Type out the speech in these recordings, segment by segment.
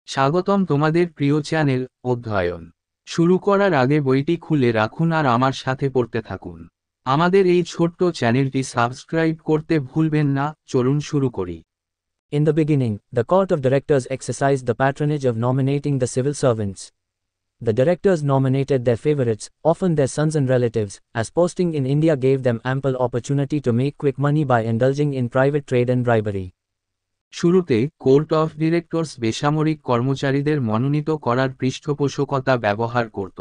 স্বাগতম তোমাদের প্রিয় চ্যানেল অধ্যয়ন শুরু করার আগে বইটি খুলে রাখুন আর আমার সাথে পড়তে থাকুন। আমাদের এই ছোট্ট চ্যানেলটি সাবস্ক্রাইব করতে ভুলবেন না। চলুন শুরু করি। In the beginning, the court of directors exercised the patronage of nominating the civil servants. The directors nominated their favorites, often their sons and relatives, as posting in India gave them ample opportunity to make quick money by indulging in private trade and bribery. শুরুতে court of directors বেসামরিক কর্মচারীদের মনোনীত করার পৃষ্ঠপোষকতা ব্যবহার করত।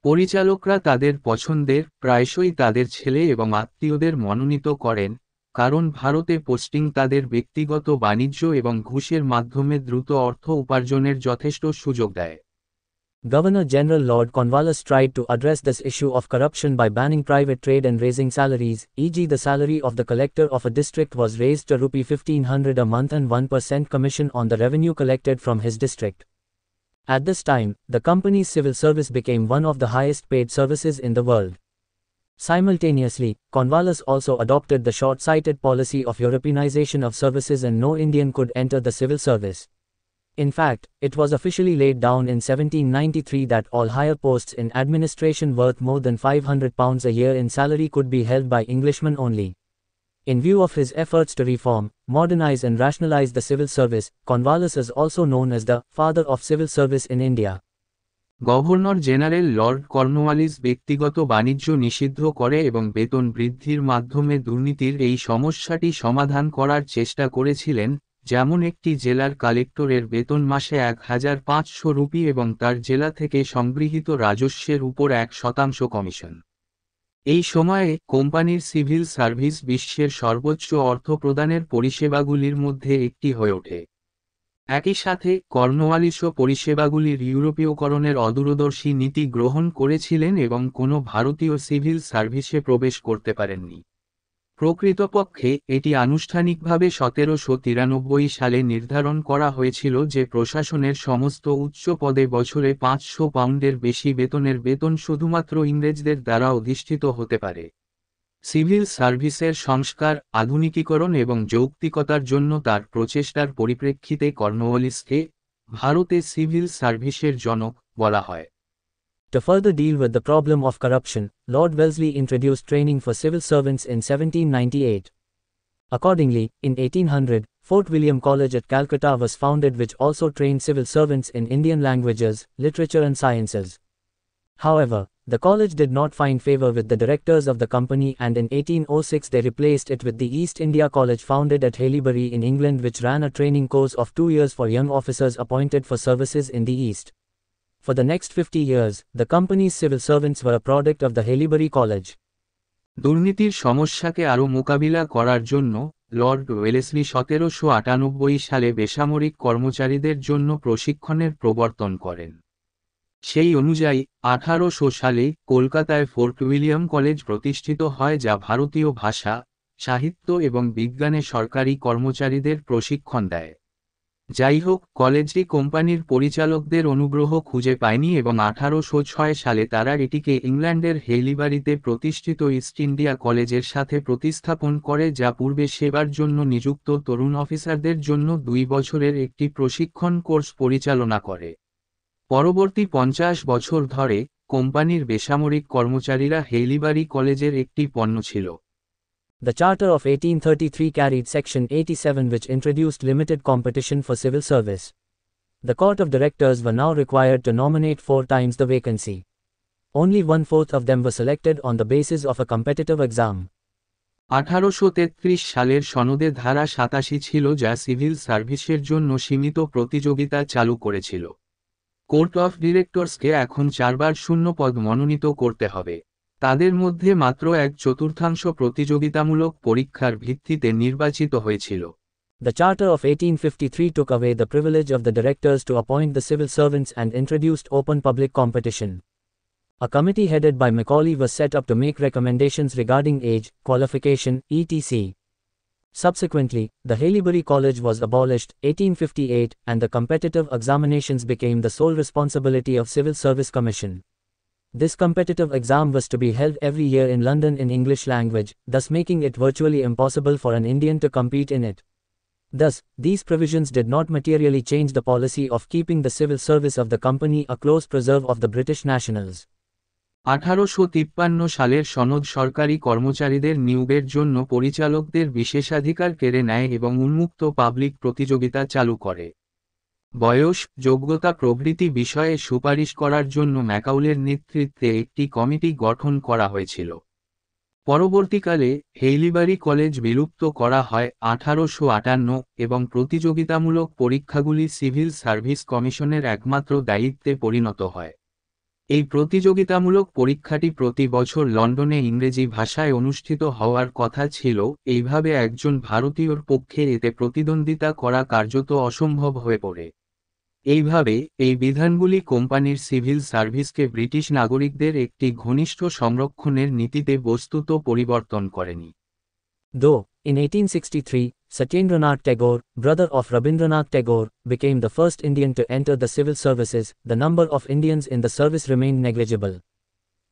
পরিচালকরা তাদের পছন্দের, প্রায়শই তাদের ছেলে এবং আত্মীয়দের মনোনীত করেন, কারণ ভারতে পোস্টিং তাদের ব্যক্তিগত বাণিজ্য এবং ঘুষের মাধ্যমে দ্রুত অর্থ উপার্জনের যথেষ্ট সুযোগ দেয়। Governor General Lord Cornwallis tried to address this issue of corruption by banning private trade and raising salaries, e.g. the salary of the collector of a district was raised to ₹1,500 a month and 1% commission on the revenue collected from his district. At this time, the company's civil service became one of the highest paid services in the world. Simultaneously, Cornwallis also adopted the short-sighted policy of Europeanization of services and no Indian could enter the civil service. In fact, it was officially laid down in 1793 that all higher posts in administration worth more than £500 a year in salary could be held by Englishmen only. In view of his efforts to reform, modernize and rationalize the civil service, Cornwallis is also known as the father of civil service in India. Governor general Lord Cornwallis ব্যক্তিগত বাণিজ্য নিষিদ্ধ করে এবং বেতন বৃদ্ধির মাধ্যমে দুর্নীতির এই সমস্যাটি সমাধান করার চেষ্টা করেছিলেন, যেমন একটি জেলার কালেক্টরের বেতন মাসে ₹1,500 এবং তার জেলা থেকে সংগৃহীত রাজস্বের উপর 1% কমিশন। এই সময়ে কোম্পানির সিভিল সার্ভিস বিশ্বের সর্বোচ্চ অর্থ প্রদানের পরিষেবাগুলির মধ্যে একটি হয়ে ওঠে। একই সাথে কর্নওয়ালিসও পরিষেবাগুলির ইউরোপীয়করণের অদূরদর্শী নীতি গ্রহণ করেছিলেন এবং কোনো ভারতীয় সিভিল সার্ভিসে প্রবেশ করতে পারেননি। প্রকৃতপক্ষে এটি আনুষ্ঠানিকভাবে 1793 সালে নির্ধারণ করা হয়েছিল যে প্রশাসনের সমস্ত উচ্চ পদে বছরে £500 বেশি বেতনের বেতন শুধুমাত্র ইংরেজদের দ্বারা অধিষ্ঠিত হতে পারে। সিভিল সার্ভিসের সংস্কার, আধুনিকীকরণ এবং যৌক্তিকতার জন্য তার প্রচেষ্টার পরিপ্রেক্ষিতে কর্নওয়ালিসকে ভারতে সিভিল সার্ভিসের জনক বলা হয়। To further deal with the problem of corruption, Lord Wellesley introduced training for civil servants in 1798. Accordingly, in 1800, Fort William College at Calcutta was founded, which also trained civil servants in Indian languages, literature and sciences. However, the college did not find favor with the directors of the company, and in 1806 they replaced it with the East India College founded at Haileybury in England, which ran a training course of 2 years for young officers appointed for services in the East. For the next 50 years, the company's civil servants were a product of the Haileybury College. দুর্নীতির সমস্যাকে আরও মোকাবিলা করার জন্য Lord Wellesley 1798 সালে বেসামরিক কর্মচারীদের জন্য প্রশিক্ষণের প্রবর্তন করেন। সেই অনুযায়ী 1800 সালে কলকাতায় ফোর্ট উইলিয়াম কলেজ প্রতিষ্ঠিত হয়, যা ভারতীয় ভাষা, সাহিত্য এবং বিজ্ঞানে সরকারি কর্মচারীদের প্রশিক্ষণ দেয়। যাই হোক, কলেজটি কোম্পানির পরিচালকদের অনুগ্রহ খুঁজে পায়নি এবং 1806 সালে তারা এটিকে ইংল্যান্ডের হেইলিবারিতে প্রতিষ্ঠিত ইস্ট ইন্ডিয়া কলেজের সাথে প্রতিস্থাপন করে, যা পূর্বে সেবার জন্য নিযুক্ত তরুণ অফিসারদের জন্য 2 বছরের একটি প্রশিক্ষণ কোর্স পরিচালনা করে। পরবর্তী 50 বছর ধরে কোম্পানির বেসামরিক কর্মচারীরা হেইলিবারি কলেজের একটি পণ্য ছিল। The Charter of 1833 carried Section 87, which introduced limited competition for civil service. The Court of Directors were now required to nominate 4 times the vacancy. Only 1/4 of them were selected on the basis of a competitive exam. 1833 সালের সনদে ধারা 87 ছিল, যা civil সার্ভিসের জন্য সীমিত প্রতিযোগিতা চালু করেছিল। কোর্ট অফ ডিরেক্টরসকে এখন 4 বার শূন্য পদ মনোনীত করতে হবে। তাদের মধ্যে মাত্র 1/4 প্রতিযোগিতামূলক পরীক্ষার ভিত্তিতে নির্বাচিত হয়েছিল। The Charter of 1853 took away the privilege of the directors to appoint the civil servants and introduced open public competition. A committee headed by Macaulay was set up to make recommendations regarding age, qualification, etc. Subsequently, the Haileybury College was abolished, 1858, and the competitive examinations became the sole responsibility of Civil Service Commission. This competitive exam was to be held every year in London in English language, thus making it virtually impossible for an Indian to compete in it. Thus, these provisions did not materially change the policy of keeping the civil service of the company a close preserve of the British nationals. 1853 সালের সনদ সরকারি কর্মচারীদের নিয়োগের জন্য পরিচালকদের বিশেষাধিকার কেড়ে নেয় এবং উন্মুক্ত পাবলিক প্রতিযোগিতা চালু করে। বয়স, যোগ্যতা প্রভৃতি বিষয়ে সুপারিশ করার জন্য ম্যাকাউলের নেতৃত্বে একটি কমিটি গঠন করা হয়েছিল। পরবর্তীকালে হেইলিবারি কলেজ বিলুপ্ত করা হয় 1858 এবং প্রতিযোগিতামূলক পরীক্ষাগুলি সিভিল সার্ভিস কমিশনের একমাত্র দায়িত্বে পরিণত হয়। এই প্রতিযোগিতামূলক পরীক্ষাটি প্রতি বছর লন্ডনে ইংরেজি ভাষায় অনুষ্ঠিত হওয়ার কথা ছিল। এইভাবে একজন ভারতীয়র পক্ষে এতে প্রতিদ্বন্দ্বিতা করা কার্যত অসম্ভব হয়ে পড়ে। এইভাবে এই বিধানগুলি কোম্পানির সিভিল সার্ভিসকে ব্রিটিশ নাগরিকদের একটি ঘনিষ্ঠ সংরক্ষণের নীতিতে বস্তুত পরিবর্তন করেনি। Though, in 1863, Satyendranath Tagore, brother of Rabindranath Tagore, became the first Indian to enter the civil services, the number of Indians in the service remained negligible.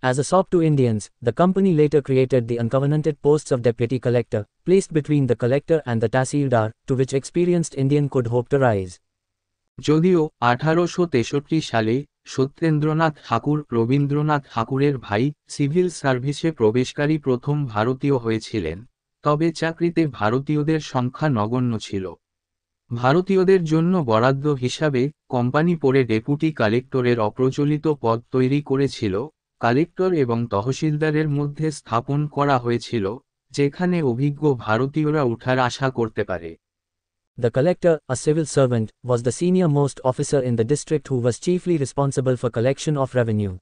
As a sop to Indians, the company later created the uncovenanted posts of deputy collector, placed between the collector and the tahsildar, to which experienced Indian could hope to rise. যদিও 1863 সালে সত্যেন্দ্রনাথ ঠাকুর রবীন্দ্রনাথ ঠাকুরের ভাই civil সার্ভিসে প্রবেশকারী প্রথম ভারতীয় হয়েছিলেন, তবে চাকরিতে ভারতীয়দের সংখ্যা নগণ্য ছিল। ভারতীয়দের জন্য বরাদ্দ হিসাবে কোম্পানি পরে ডেপুটি কালেক্টরের অপ্রচলিত পদ তৈরি করেছিল। কালেক্টর এবং তহসিলদারের মধ্যে স্থাপন করা হয়েছিল, যেখানে অভিজ্ঞ ভারতীয়রা ওঠার আশা করতে পারে। The collector, a civil servant, was the senior-most officer in the district who was chiefly responsible for collection of revenue.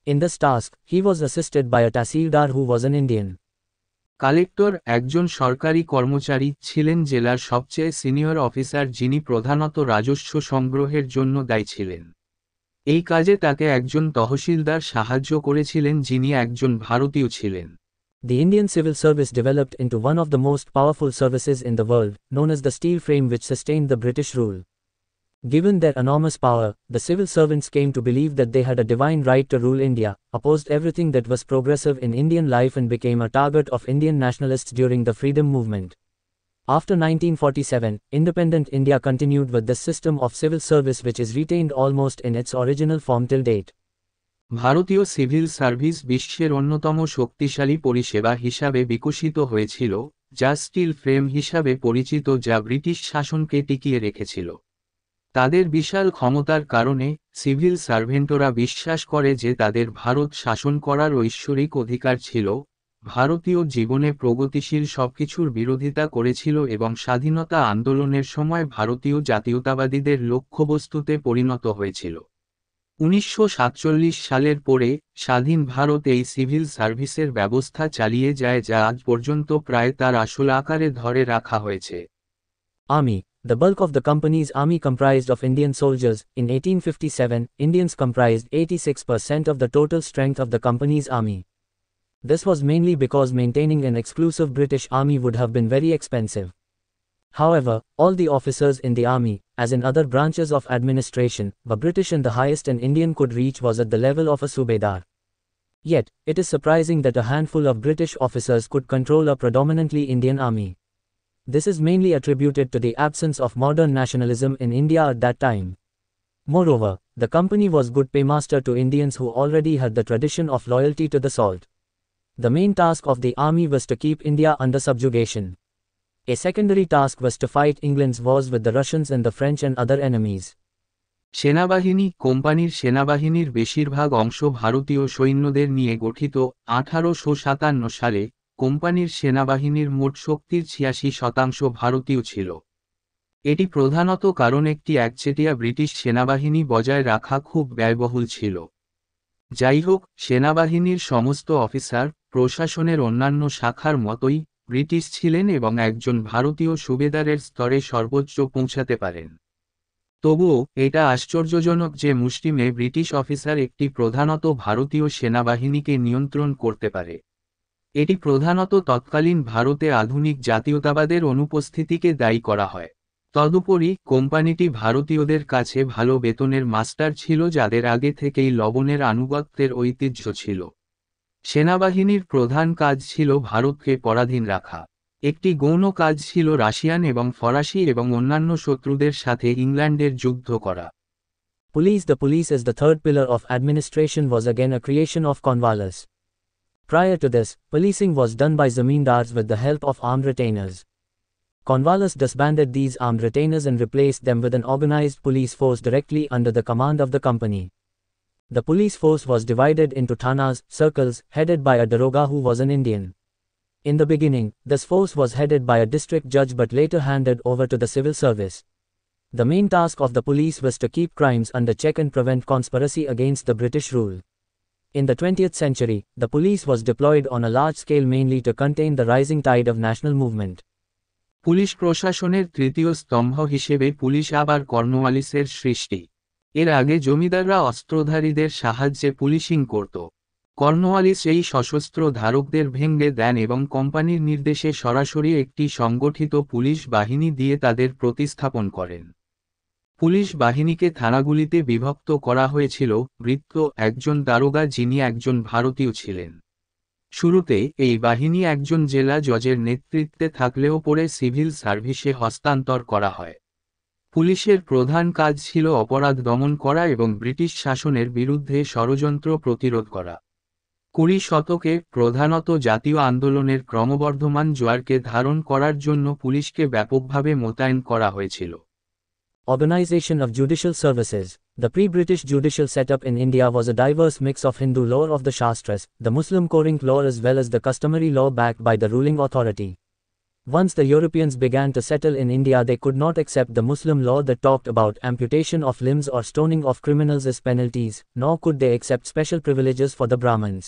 In this task, he was assisted by a tahsildar who was an Indian. Collector একজন সরকারি কর্মচারী ছিলেন, জেলার সবচেয়ে senior officer যিনি প্রধানত রাজস্ব সংগ্রহের জন্য দায়ী ছিলেন। এই কাজে তাকে একজন তহসিলদার সাহায্য করেছিলেন যিনি একজন ভারতীয় ছিলেন। The Indian civil service developed into one of the most powerful services in the world, known as the steel frame which sustained the British rule. Given their enormous power, the civil servants came to believe that they had a divine right to rule India, opposed everything that was progressive in Indian life and became a target of Indian nationalists during the freedom movement. After 1947, independent India continued with this system of civil service which is retained almost in its original form till date. ভারতীয় civil service বিশ্বের অন্যতম শক্তিশালী পরিষেবা হিসাবে বিকশিত হয়েছিল, যা still frame হিসাবে পরিচিত, যা ব্রিটিশ শাসনকে টিকিয়ে রেখেছিল। তাদের বিশাল ক্ষমতার কারণে সিভিল সার্ভেন্টরা বিশ্বাস করে যে তাদের ভারত শাসন করার ঐশ্বরিক অধিকার ছিল, ভারতীয় জীবনে প্রগতিশীল সবকিছুর বিরোধিতা করেছিল এবং স্বাধীনতা আন্দোলনের সময় ভারতীয় জাতীয়তাবাদীদের লক্ষ্যবস্তুতে পরিণত হয়েছিল। 1947 সালের পরে স্বাধীন ভারত এই সিভিল সার্ভিসের ব্যবস্থা চালিয়ে যায়, যা আজ পর্যন্ত প্রায় তার আসল আকারে ধরে রাখা হয়েছে। Army. The bulk of the company's army comprised of Indian soldiers. In 1857, Indians comprised 86% of the total strength of the company's army. This was mainly because maintaining an exclusive British army would have been very expensive. However, all the officers in the army, as in other branches of administration, were British and the highest an Indian could reach was at the level of a subedar. Yet, it is surprising that a handful of British officers could control a predominantly Indian army. This is mainly attributed to the absence of modern nationalism in India at that time. Moreover, the company was good paymaster to Indians who already had the tradition of loyalty to the salt. The main task of the army was to keep India under subjugation. A secondary task was to fight England's wars with the Russians and the French and other enemies. সেনাবাহিনী কোম্পানির সেনাবাহিনীর বেশিরভাগ অংশ ভারতীয় সৈন্যদের নিয়ে গঠিত। 1857 সালে কোম্পানির সেনাবাহিনীর মোট শক্তির 86% ভারতীয় ছিল। এটি প্রধানত কারণ একটি একচেটিয়া ব্রিটিশ সেনাবাহিনী বজায় রাখা খুব ব্যয়বহুল ছিল। যাই হোক, সেনাবাহিনীর সমস্ত অফিসার প্রশাসনের অন্যান্য শাখার মতোই ব্রিটিশ ছিলেন এবং একজন ভারতীয় সুবেদারের স্তরে সর্বোচ্চ পৌঁছাতে পারেন। তবুও এটা আশ্চর্যজনক যে মুষ্টিমে ব্রিটিশ অফিসার একটি প্রধানত ভারতীয় সেনাবাহিনীকে নিয়ন্ত্রণ করতে পারে। এটি প্রধানত তৎকালীন ভারতে আধুনিক জাতীয়তাবাদের অনুপস্থিতিকে দায়ী করা হয়। তদুপরি কোম্পানিটি ভারতীয়দের কাছে ভালো বেতনের মাস্টার ছিল, যাদের আগে থেকেই লবণের আনুগত্যের ঐতিহ্য ছিল। সেনাবাহিনীর প্রধান কাজ ছিল ভারতকে পরাধীন রাখা। একটি গৌণ কাজ ছিল রাশিয়ান এবং ফরাসি এবং অন্যান্য শত্রুদের সাথে ইংল্যান্ডের যুদ্ধ করা। The police as the third pillar of administration was again a creation of Cornwallis. Prior to this, policing was done by zamindars with the help of armed retainers. Cornwallis disbanded these armed retainers and replaced them with an organized police force directly under the command of the company. The police force was divided into thanas, circles, headed by a daroga who was an Indian. In the beginning, this force was headed by a district judge but later handed over to the civil service. The main task of the police was to keep crimes under check and prevent conspiracy against the British rule. In the 20th century, the police was deployed on a large scale mainly to contain the rising tide of national movement. Police প্রশাসনের তৃতীয় স্তম্ভ হিসেবে police আবার কর্নওয়ালিসের সৃষ্টি। এর আগে জমিদাররা অস্ত্রধারীদের সাহায্যে policing করত। কর্নওয়ালিস এই সশস্ত্র ধারকদের ভেঙে দেন এবং কোম্পানির নির্দেশে সরাসরি একটি সংগঠিত পুলিশ বাহিনী দিয়ে তাদের প্রতিস্থাপন করেন। পুলিশ বাহিনীকে থানাগুলিতে বিভক্ত করা হয়েছিল, বৃত্ত একজন দারোগা যিনি একজন ভারতীয় ছিলেন। শুরুতে এই বাহিনী একজন জেলা জজের নেতৃত্বে থাকলেও পরে সিভিল সার্ভিসে হস্তান্তর করা হয়। পুলিশের প্রধান কাজ ছিল অপরাধ দমন করা এবং ব্রিটিশ শাসনের বিরুদ্ধে ষড়যন্ত্র প্রতিরোধ করা। 20 শতকে প্রধানত জাতীয় আন্দোলনের ক্রমবর্ধমান জোয়ারকে ধারণ করার জন্য পুলিশকে ব্যাপকভাবে মোতায়েন করা হয়েছিল। Organization of judicial services. The pre-British judicial setup in India was a diverse mix of Hindu lore of the Shastras, the Muslim Korank lore as well as the customary law backed by the ruling authority. Once the Europeans began to settle in India, they could not accept the Muslim law that talked about amputation of limbs or stoning of criminals as penalties, nor could they accept special privileges for the Brahmins.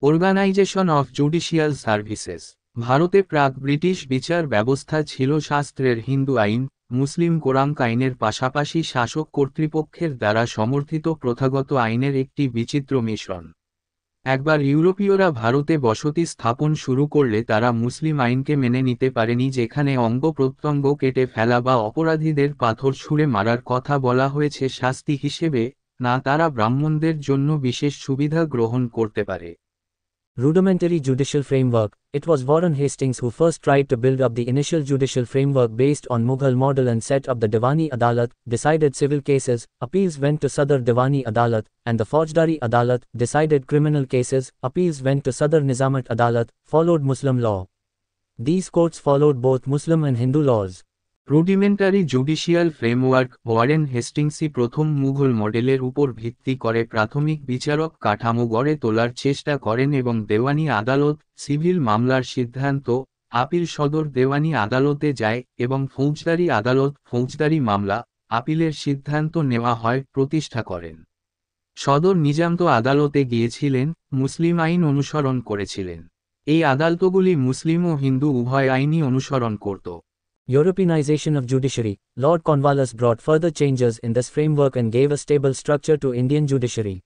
Organisation of judicial services. ভারতে প্রাক British বিচার ব্যবস্থা ছিল শাস্ত্রের হিন্দু আইন, মুসলিম কোরাঙ্ক আইনের পাশাপাশি শাসক কর্তৃপক্ষের দ্বারা সমর্থিত প্রথাগত আইনের একটি বিচিত্র মিশ্রণ। একবার ইউরোপীয়রা ভারতে বসতি স্থাপন শুরু করলে তারা মুসলিম আইনকে মেনে নিতে পারেনি, যেখানে অঙ্গ প্রত্যঙ্গ কেটে ফেলা বা অপরাধীদের পাথর ছুঁড়ে মারার কথা বলা হয়েছে শাস্তি হিসেবে, না তারা ব্রাহ্মণদের জন্য বিশেষ সুবিধা গ্রহণ করতে পারে। Rudimentary judicial framework. It was Warren Hastings who first tried to build up the initial judicial framework based on Mughal model and set up the Diwani Adalat, decided civil cases, appeals went to Sadar Diwani Adalat, and the Faujdari Adalat, decided criminal cases, appeals went to Sadar Nizamat Adalat, followed Muslim law. These courts followed both Muslim and Hindu laws. Rudimentary judicial framework. Warren হেস্টিংসই প্রথম মুঘল মডেলের উপর ভিত্তি করে প্রাথমিক বিচারক কাঠামো গড়ে তোলার চেষ্টা করেন এবং দেওয়ানি আদালত, সিভিল মামলার সিদ্ধান্ত, আপিল সদর দেওয়ানি আদালতে যায় এবং ফৌজদারি আদালত, ফৌজদারি মামলা, আপিলের সিদ্ধান্ত নেওয়া হয় প্রতিষ্ঠা করেন। সদর নিজামত আদালতে গিয়েছিলেন, মুসলিম আইন অনুসরণ করেছিলেন। এই আদালতগুলি মুসলিম ও হিন্দু উভয় আইনই অনুসরণ করত। Europeanization of judiciary. Lord Cornwallis brought further changes in this framework and gave a stable structure to Indian judiciary.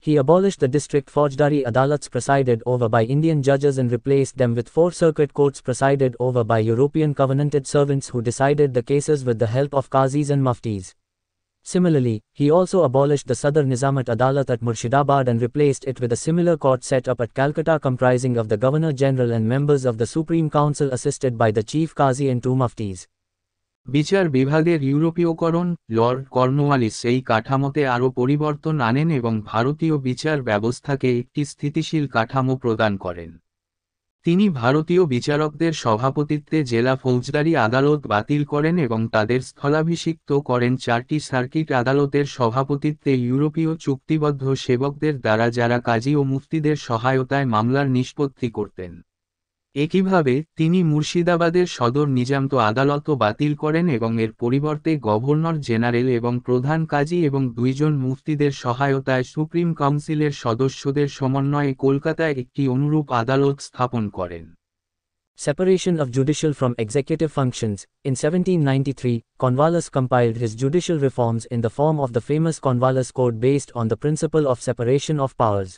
He abolished the district Faujdari Adalats presided over by Indian judges and replaced them with 4 circuit courts presided over by European covenanted servants who decided the cases with the help of qazis and muftis. Similarly, he also abolished the Sadar Nizamat Adalat at Murshidabad and replaced it with a similar court set up at Calcutta comprising of the Governor-General and members of the Supreme Council assisted by the Chief Qazi and 2 muftis. বিচার বিভাগের ইউরোপীয়করণ। Lord Cornwallis এই কাঠামোতে আরও পরিবর্তন আনেন এবং ভারতীয় বিচার ব্যবস্থাকে একটি স্থিতিশীল কাঠামো প্রদান করেন। তিনি ভারতীয় বিচারকদের সভাপতিত্বে জেলা ফৌজদারি আদালত বাতিল করেন এবং তাদের স্থলাভিষিক্ত করেন 4টি সার্কিট আদালতের সভাপতিত্বে ইউরোপীয় চুক্তিবদ্ধ সেবকদের দ্বারা, যারা কাজী ও মুফতিদের সহায়তায় মামলার নিষ্পত্তি করতেন। একইভাবে তিনি মুর্শিদাবাদের সদর নিজামত আদালতও বাতিল করেন এবং এর পরিবর্তে গভর্নর জেনারেল এবং প্রধান কাজী এবং 2 জন মুফতিদের সহায়তায় সুপ্রিম কাউন্সিলের সদস্যদের সমন্বয়ে কলকাতায় একটি অনুরূপ আদালত স্থাপন করেন। Separation of judicial from executive functions. In 1793, Cornwallis compiled his judicial reforms in the form of the famous Cornwallis Code based on the principle of separation of powers.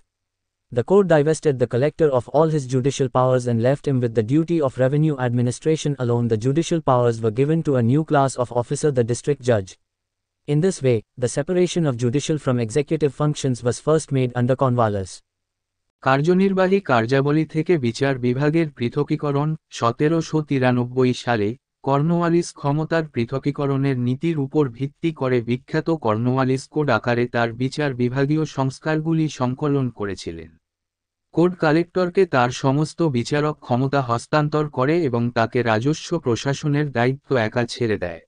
The code divested the collector of all his judicial powers and left him with the duty of revenue administration alone. The judicial powers were given to a new class of officer, the district judge. In this way, the separation of judicial from executive functions was first made under Cornwallis. কার্যনির্বাহী কার্যাবলী থেকে বিচার বিভাগের পৃথকীকরণ 1793 সালে Cornwallis ক্ষমতার পৃথকীকরণের নীতির উপর ভিত্তি করে বিখ্যাত কর্নওয়ালিস কোড আকারে তার বিচার বিভাগীয় সংস্কারগুলি সংকলন করেছিলেন। কোড কালেক্টরকে তার সমস্ত বিচারক ক্ষমতা হস্তান্তর করে এবং তাকে রাজস্ব প্রশাসনের দায়িত্ব একা ছেড়ে দেয়।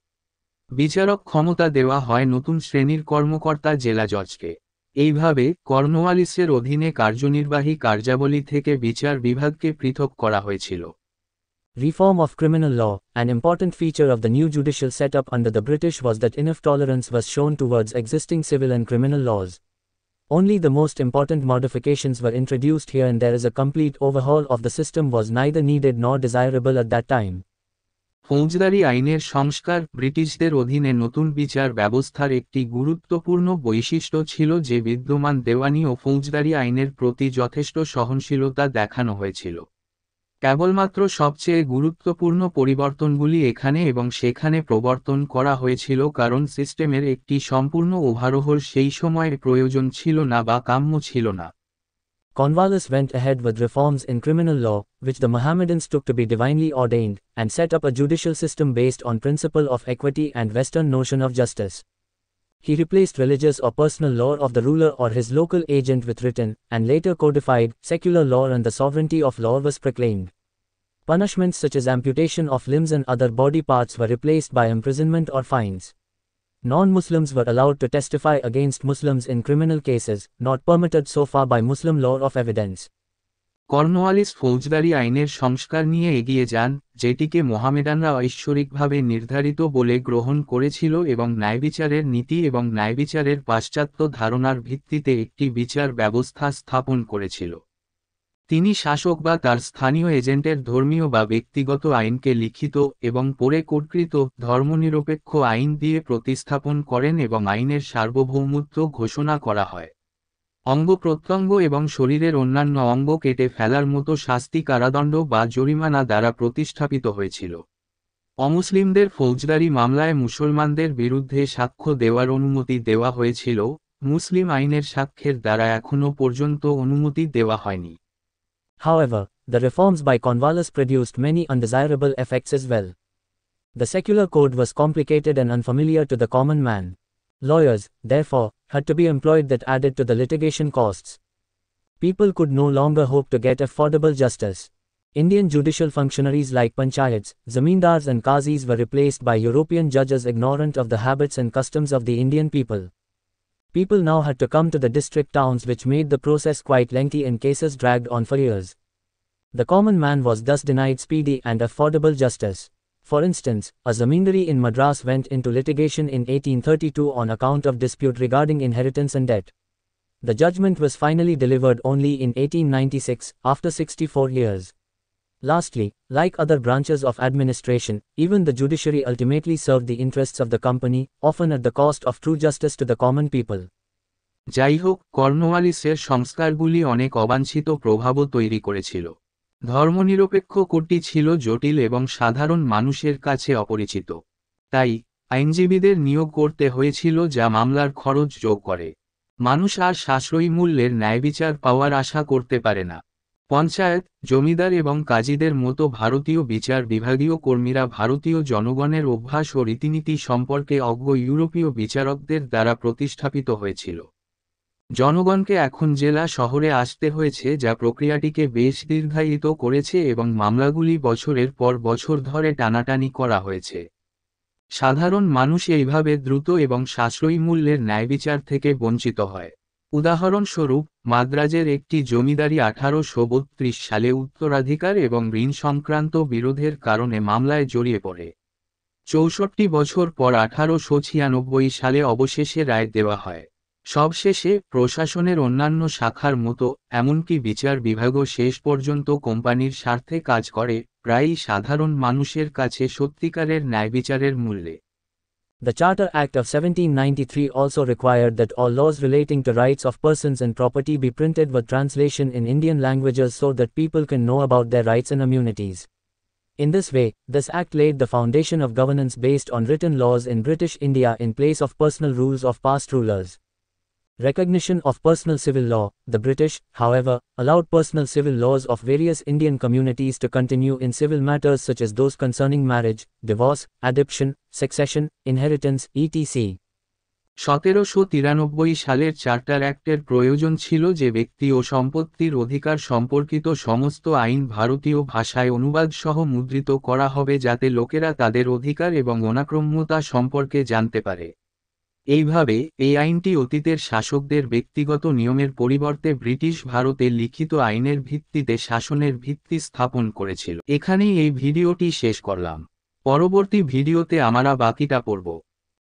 বিচারক ক্ষমতা দেওয়া হয় নতুন শ্রেণীর কর্মকর্তা জেলা জজকে। এইভাবে কর্নওয়ালিসের অধীনে কার্যনির্বাহী কার্যাবলী থেকে বিচার বিভাগকে পৃথক করা হয়েছিল। Reform of criminal law. An important feature of the new judicial setup under the British was that enough tolerance was shown towards existing civil and criminal laws. Only the most important modifications were introduced here, and there is a complete overhaul of the system was neither needed nor desirable at that time. ফৌজদারি আইনের সংস্কার ব্রিটিশদের অধীনে নতুন বিচার ব্যবস্থার একটি গুরুত্বপূর্ণ বৈশিষ্ট্য ছিল যে বিদ্যমান দেওয়ানি ও ফৌজদারি আইনের প্রতি যথেষ্ট সহনশীলতা দেখানো হয়েছিল। কেবলমাত্র সবচেয়ে গুরুত্বপূর্ণ পরিবর্তনগুলি এখানে এবং সেখানে প্রবর্তন করা হয়েছিল কারণ সিস্টেমের একটি সম্পূর্ণ ওভারহোল সেই সময়ে প্রয়োজন ছিল না বা কাম্য ছিল না। Cornwallis went ahead with reforms in criminal law, which the Mohammedans took to be divinely ordained, and set up a judicial system based on principle of equity and Western notion of justice. He replaced religious or personal law of the ruler or his local agent with written, and later codified, secular law, and the sovereignty of law was proclaimed. Punishments such as amputation of limbs and other body parts were replaced by imprisonment or fines. Non-Muslims were allowed to testify against Muslims in criminal cases, not permitted so far by Muslim law of evidence. Cornwallis ফৌজদারি আইনের সংস্কার নিয়ে এগিয়ে যান, যেটিকে মোহামেডানরা ঐশ্বরিকভাবে নির্ধারিত বলে গ্রহণ করেছিল এবং ন্যায়বিচারের নীতি এবং ন্যায়বিচারের পাশ্চাত্য ধারণার ভিত্তিতে একটি বিচার ব্যবস্থা স্থাপন করেছিল। তিনি শাসক বা তার স্থানীয় এজেন্টের ধর্মীয় বা ব্যক্তিগত আইনকে লিখিত এবং পরে কোডকৃত ধর্মনিরপেক্ষ আইন দিয়ে প্রতিস্থাপন করেন এবং আইনের সার্বভৌমত্ব ঘোষণা করা হয়। অঙ্গ প্রত্যঙ্গ এবং শরীরের অন্যান্য অঙ্গ কেটে ফেলার মতো শাস্তি কারাদণ্ড বা জরিমানা দ্বারা প্রতিস্থাপিত হয়েছিল। অমুসলিমদের ফৌজদারি মামলায় মুসলমানদের বিরুদ্ধে সাক্ষ্য দেওয়ার অনুমতি দেওয়া হয়েছিল, মুসলিম আইনের সাক্ষ্যের দ্বারা এখনও পর্যন্ত অনুমতি দেওয়া হয়নি। However, the reforms by Cornwallis produced many undesirable effects as well. The secular code was complicated and unfamiliar to the common man. Lawyers, therefore, had to be employed that added to the litigation costs. People could no longer hope to get affordable justice. Indian judicial functionaries like panchayats, zamindars and qazis were replaced by European judges ignorant of the habits and customs of the Indian people. People now had to come to the district towns, which made the process quite lengthy and cases dragged on for years. The common man was thus denied speedy and affordable justice. For instance, a zamindari in Madras went into litigation in 1832 on account of dispute regarding inheritance and debt. The judgment was finally delivered only in 1896, after 64 years. Lastly, like other branches of administration, even the judiciary ultimately served the interests of the company, often at the cost of true justice to the common people. যাই হোক, কর্নওয়ালিসের সংস্কারগুলি অনেক অবাঞ্ছিত প্রভাবও তৈরি করেছিল। ধর্মনিরপেক্ষ কোডটি ছিল জটিল এবং সাধারণ মানুষের কাছে অপরিচিত। তাই আইনজীবীদের নিয়োগ করতে হয়েছিল যা মামলার খরচ যোগ করে। মানুষ আর সাশ্রয়ী মূল্যের ন্যায়বিচার পাওয়ার আশা করতে পারে না। পঞ্চায়েত, জমিদার এবং কাজীদের মতো ভারতীয় বিচার বিভাগীয় কর্মীরা ভারতীয় জনগণের অভ্যাস ও রীতিনীতি সম্পর্কে অজ্ঞ ইউরোপীয় বিচারকদের দ্বারা প্রতিস্থাপিত হয়েছিল। জনগণকে এখন জেলা শহরে আসতে হয়েছে, যা প্রক্রিয়াটিকে বেশ দীর্ঘায়িত করেছে এবং মামলাগুলি বছরের পর বছর ধরে টানাটানি করা হয়েছে। সাধারণ মানুষ এইভাবে দ্রুত এবং সাশ্রয়ী মূল্যের ন্যায়বিচার থেকে বঞ্চিত হয়। উদাহরণস্বরূপ, মাদ্রাজের একটি জমিদারি 1832 সালে উত্তরাধিকার এবং ঋণ সংক্রান্ত বিরোধের কারণে মামলায় জড়িয়ে পড়ে। 64 বছর পর 1896 সালে অবশেষে রায় দেওয়া হয়। সবশেষে, প্রশাসনের অন্যান্য শাখার মতো, এমনকি বিচার বিভাগও শেষ পর্যন্ত কোম্পানির স্বার্থে কাজ করে, প্রায়ই সাধারণ মানুষের কাছে সত্যিকারের ন্যায়বিচারের মূল্যে। The Charter Act of 1793 also required that all laws relating to rights of persons and property be printed with translation in Indian languages so that people can know about their rights and immunities. In this way, this act laid the foundation of governance based on written laws in British India in place of personal rules of past rulers. Recognition of personal civil law. The British, however, allowed personal civil laws of various Indian communities to continue in civil matters such as those concerning marriage, divorce, adoption, succession, inheritance, etc. 1793 সালের charter অ্যাক্টের প্রয়োজন ছিল যে ব্যক্তি ও সম্পত্তির অধিকার সম্পর্কিত সমস্ত আইন ভারতীয় ভাষায় অনুবাদ সহ মুদ্রিত করা হবে যাতে লোকেরা তাদের অধিকার এবং অনাক্রম্যতা সম্পর্কে জানতে পারে। এইভাবে এই আইনটি অতীতের শাসকদের ব্যক্তিগত নিয়মের পরিবর্তে ব্রিটিশ ভারতে লিখিত আইনের ভিত্তিতে শাসনের ভিত্তি স্থাপন করেছিল। এখানেই এই ভিডিওটি শেষ করলাম। পরবর্তী ভিডিওতে আমরা বাকিটা পড়ব।